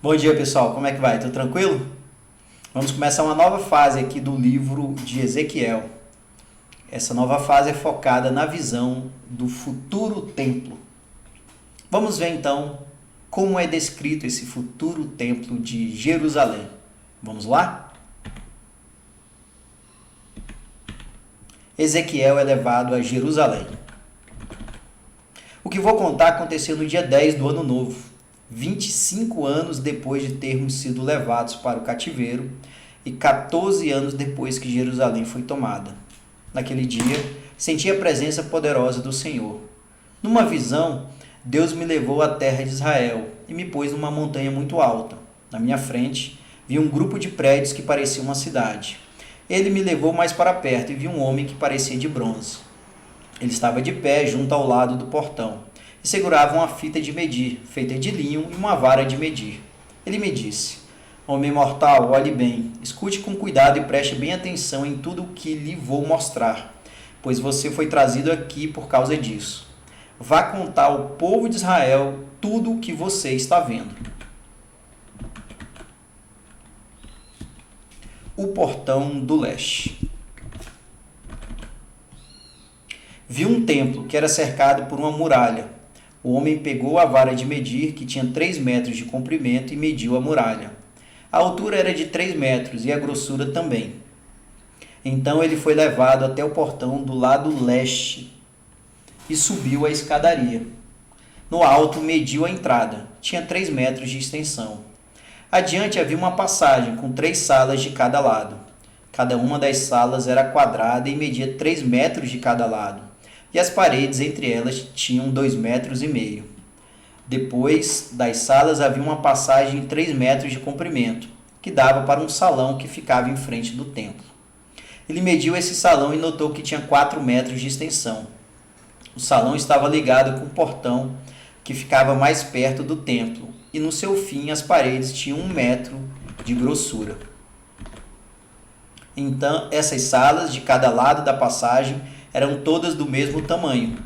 Bom dia, pessoal. Como é que vai? Tudo tranquilo? Vamos começar uma nova fase aqui do livro de Ezequiel. Essa nova fase é focada na visão do futuro templo. Vamos ver então como é descrito esse futuro templo de Jerusalém. Vamos lá? Ezequiel é levado a Jerusalém. O que vou contar aconteceu no dia 10 do ano novo, 25 anos depois de termos sido levados para o cativeiro e 14 anos depois que Jerusalém foi tomada. Naquele dia, senti a presença poderosa do Senhor. Numa visão, Deus me levou à terra de Israel e me pôs numa montanha muito alta. Na minha frente, vi um grupo de prédios que parecia uma cidade. Ele me levou mais para perto e vi um homem que parecia de bronze. Ele estava de pé junto ao lado do portão e segurava uma fita de medir, feita de linho, e uma vara de medir. Ele me disse: Homem mortal, olhe bem, escute com cuidado e preste bem atenção em tudo o que lhe vou mostrar, pois você foi trazido aqui por causa disso. Vá contar ao povo de Israel tudo o que você está vendo. O portão do leste. Vi um templo que era cercado por uma muralha. O homem pegou a vara de medir, que tinha 3 metros de comprimento, e mediu a muralha. A altura era de 3 metros e a grossura também. Então ele foi levado até o portão do lado leste e subiu a escadaria. No alto mediu a entrada. Tinha 3 metros de extensão. Adiante havia uma passagem com 3 salas de cada lado. Cada uma das salas era quadrada e media 3 metros de cada lado, e as paredes entre elas tinham 2,5 metros. Depois das salas havia uma passagem de 3 metros de comprimento, que dava para um salão que ficava em frente do templo. Ele mediu esse salão e notou que tinha 4 metros de extensão. O salão estava ligado com um portão que ficava mais perto do templo, e no seu fim as paredes tinham 1 metro de grossura. Então, essas salas de cada lado da passagem eram todas do mesmo tamanho,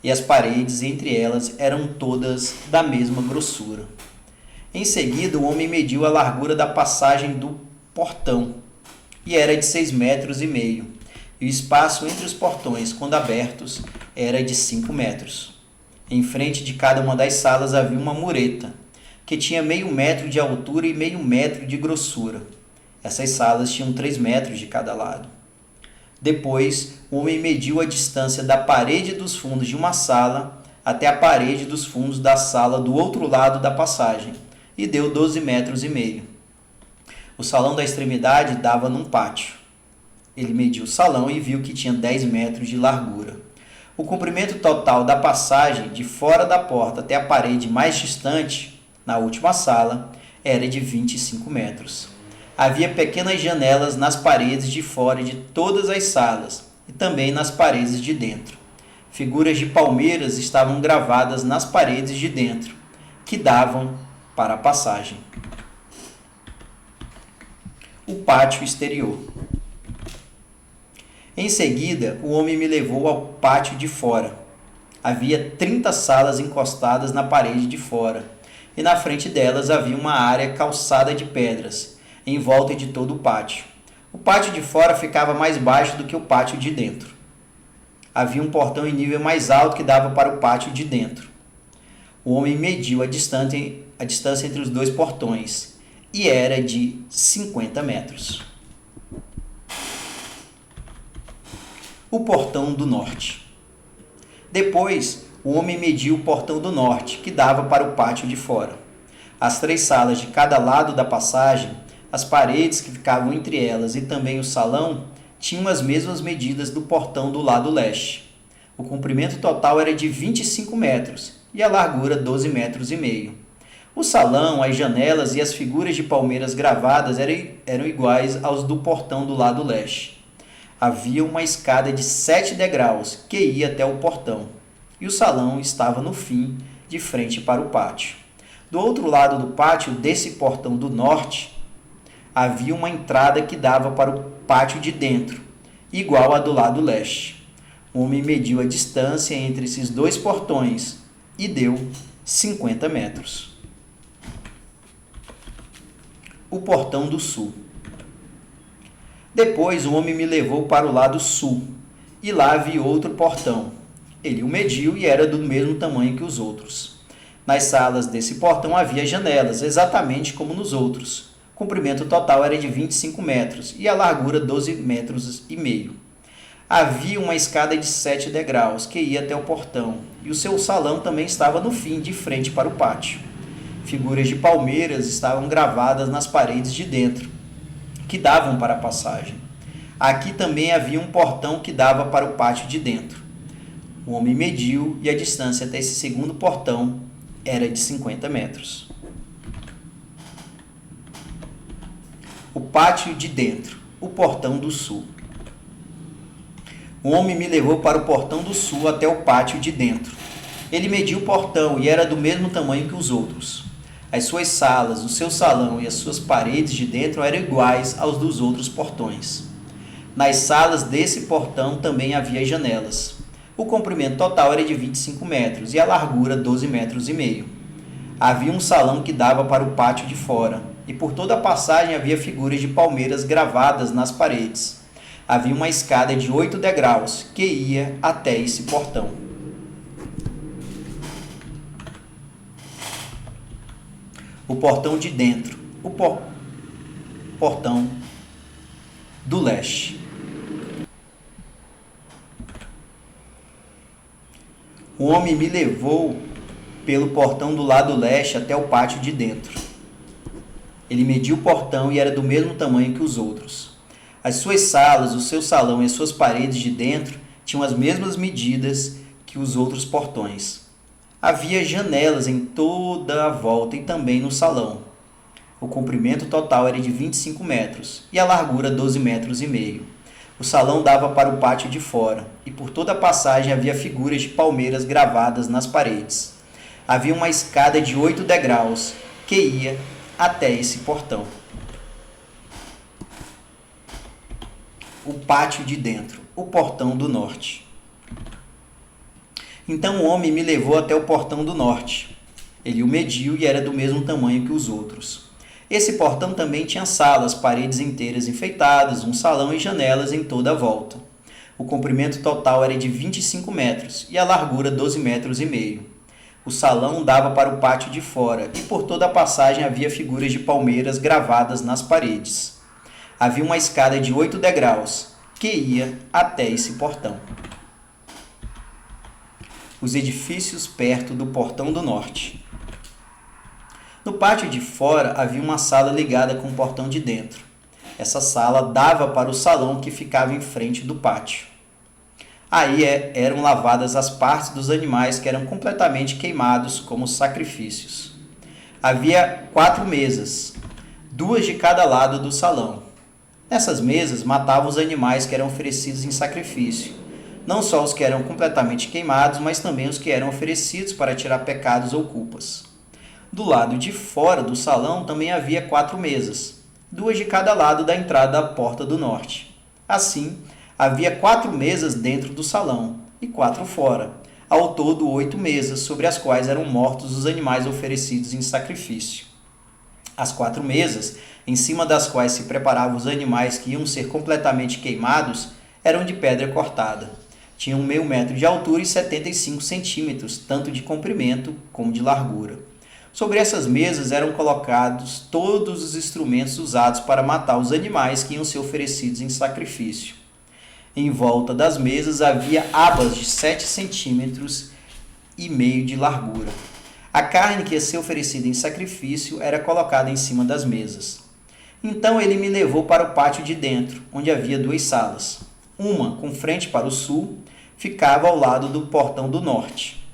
e as paredes entre elas eram todas da mesma grossura. Em seguida, o homem mediu a largura da passagem do portão, e era de 6,5 metros, e o espaço entre os portões, quando abertos, era de 5 metros. Em frente de cada uma das salas havia uma mureta, que tinha 0,5 metro de altura e 0,5 metro de grossura. Essas salas tinham 3 metros de cada lado. Depois, o homem mediu a distância da parede dos fundos de uma sala até a parede dos fundos da sala do outro lado da passagem, e deu 12,5 metros. O salão da extremidade dava num pátio. Ele mediu o salão e viu que tinha 10 metros de largura. O comprimento total da passagem de fora da porta até a parede mais distante, na última sala, era de 25 metros. Havia pequenas janelas nas paredes de fora de todas as salas e também nas paredes de dentro. Figuras de palmeiras estavam gravadas nas paredes de dentro, que davam para a passagem. O pátio exterior. Em seguida, o homem me levou ao pátio de fora. Havia 30 salas encostadas na parede de fora, e na frente delas havia uma área calçada de pedras, em volta de todo o pátio. O pátio de fora ficava mais baixo do que o pátio de dentro. Havia um portão em nível mais alto que dava para o pátio de dentro. O homem mediu a distância entre os 2 portões, e era de 50 metros. O portão do norte. Depois, o homem mediu o portão do norte, que dava para o pátio de fora. As 3 salas de cada lado da passagem, as paredes que ficavam entre elas e também o salão tinham as mesmas medidas do portão do lado leste. O comprimento total era de 25 metros e a largura 12,5 metros. O salão, as janelas e as figuras de palmeiras gravadas eram iguais aos do portão do lado leste. Havia uma escada de 7 degraus que ia até o portão, e o salão estava no fim, de frente para o pátio. Do outro lado do pátio, desse portão do norte, havia uma entrada que dava para o pátio de dentro, igual à do lado leste. O homem mediu a distância entre esses 2 portões e deu 50 metros. o portão do sul. Depois o homem me levou para o lado sul, e lá vi outro portão. Ele o mediu e era do mesmo tamanho que os outros. Nas salas desse portão havia janelas, exatamente como nos outros. O comprimento total era de 25 metros e a largura 12 metros e meio. Havia uma escada de 7 degraus que ia até o portão, e o seu salão também estava no fim, de frente para o pátio. Figuras de palmeiras estavam gravadas nas paredes de dentro, que davam para a passagem. Aqui também havia um portão que dava para o pátio de dentro. O homem mediu e a distância até esse segundo portão era de 50 metros. O pátio de dentro, o portão do sul. O homem me levou para o portão do sul até o pátio de dentro. Ele mediu o portão e era do mesmo tamanho que os outros. As suas salas, o seu salão e as suas paredes de dentro eram iguais aos dos outros portões. Nas salas desse portão também havia janelas. O comprimento total era de 25 metros e a largura 12 metros e meio. Havia um salão que dava para o pátio de fora, e por toda a passagem havia figuras de palmeiras gravadas nas paredes. Havia uma escada de 8 degraus que ia até esse portão. O portão de dentro, o portão do leste. O homem me levou pelo portão do lado leste até o pátio de dentro. Ele mediu o portão e era do mesmo tamanho que os outros. As suas salas, o seu salão e as suas paredes de dentro tinham as mesmas medidas que os outros portões. Havia janelas em toda a volta e também no salão. O comprimento total era de 25 metros e a largura 12 metros e meio. O salão dava para o pátio de fora e por toda a passagem havia figuras de palmeiras gravadas nas paredes. Havia uma escada de 8 degraus que ia até esse portão. O pátio de dentro, o portão do norte. Então o homem me levou até o portão do norte. Ele o mediu e era do mesmo tamanho que os outros. Esse portão também tinha salas, paredes inteiras enfeitadas, um salão e janelas em toda a volta. O comprimento total era de 25 metros e a largura 12 metros e meio. O salão dava para o pátio de fora e por toda a passagem havia figuras de palmeiras gravadas nas paredes. Havia uma escada de 8 degraus que ia até esse portão. Os edifícios perto do portão do norte. No pátio de fora havia uma sala ligada com o portão de dentro. Essa sala dava para o salão que ficava em frente do pátio. Aí eram lavadas as partes dos animais que eram completamente queimados como sacrifícios. Havia 4 mesas, 2 de cada lado do salão. Nessas mesas matavam os animais que eram oferecidos em sacrifício, não só os que eram completamente queimados, mas também os que eram oferecidos para tirar pecados ou culpas. Do lado de fora do salão também havia 4 mesas, 2 de cada lado da entrada da porta do norte. Assim, havia 4 mesas dentro do salão e 4 fora, ao todo 8 mesas, sobre as quais eram mortos os animais oferecidos em sacrifício. As 4 mesas, em cima das quais se preparavam os animais que iam ser completamente queimados, eram de pedra cortada. Tinham 0,5 metro de altura e 75 centímetros, tanto de comprimento como de largura. Sobre essas mesas eram colocados todos os instrumentos usados para matar os animais que iam ser oferecidos em sacrifício. Em volta das mesas havia abas de 7 centímetros e meio de largura. A carne que ia ser oferecida em sacrifício era colocada em cima das mesas. Então ele me levou para o pátio de dentro, onde havia 2 salas. Uma, com frente para o sul, ficava ao lado do portão do norte.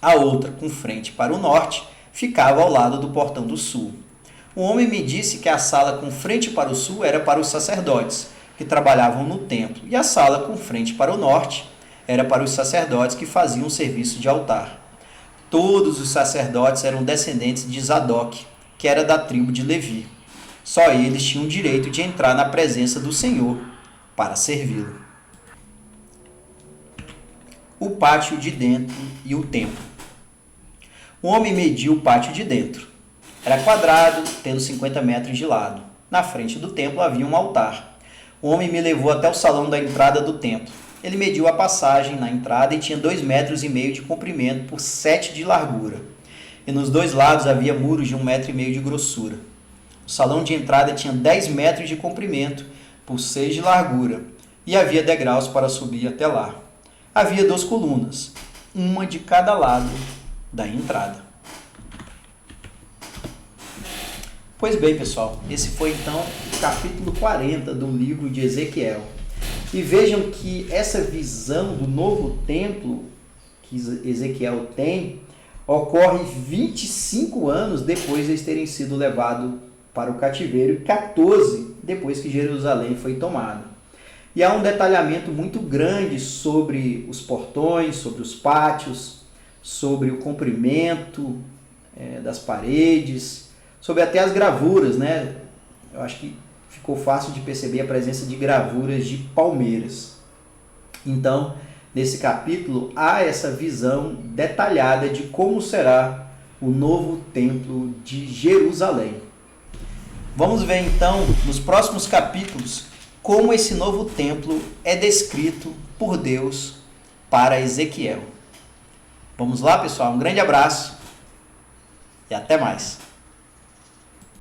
A outra, com frente para o norte, ficava ao lado do portão do sul. O homem me disse que a sala com frente para o sul era para os sacerdotes, que trabalhavam no templo, e a sala com frente para o norte era para os sacerdotes que faziam o serviço de altar. Todos os sacerdotes eram descendentes de Zadok, que era da tribo de Levi. Só eles tinham o direito de entrar na presença do Senhor para servi-lo. O pátio de dentro e o templo. O homem mediu o pátio de dentro. Era quadrado, tendo 50 metros de lado. Na frente do templo havia um altar. O homem me levou até o salão da entrada do templo. Ele mediu a passagem na entrada e tinha 2,5 metros de comprimento por 7 de largura. E nos dois lados havia muros de 1,5 metro de grossura. O salão de entrada tinha 10 metros de comprimento por 6 de largura, e havia degraus para subir até lá. Havia 2 colunas, uma de cada lado da entrada. Pois bem, pessoal, esse foi então o capítulo 40 do livro de Ezequiel. E vejam que essa visão do novo templo que Ezequiel tem ocorre 25 anos depois de eles terem sido levados para o cativeiro e 14 depois que Jerusalém foi tomada. E há um detalhamento muito grande sobre os portões, sobre os pátios, sobre o comprimento das paredes, sobre até as gravuras, né? Eu acho que ficou fácil de perceber a presença de gravuras de palmeiras. Então, nesse capítulo, há essa visão detalhada de como será o novo templo de Jerusalém. Vamos ver então, nos próximos capítulos, como esse novo templo é descrito por Deus para Ezequiel. Vamos lá, pessoal? Um grande abraço e até mais!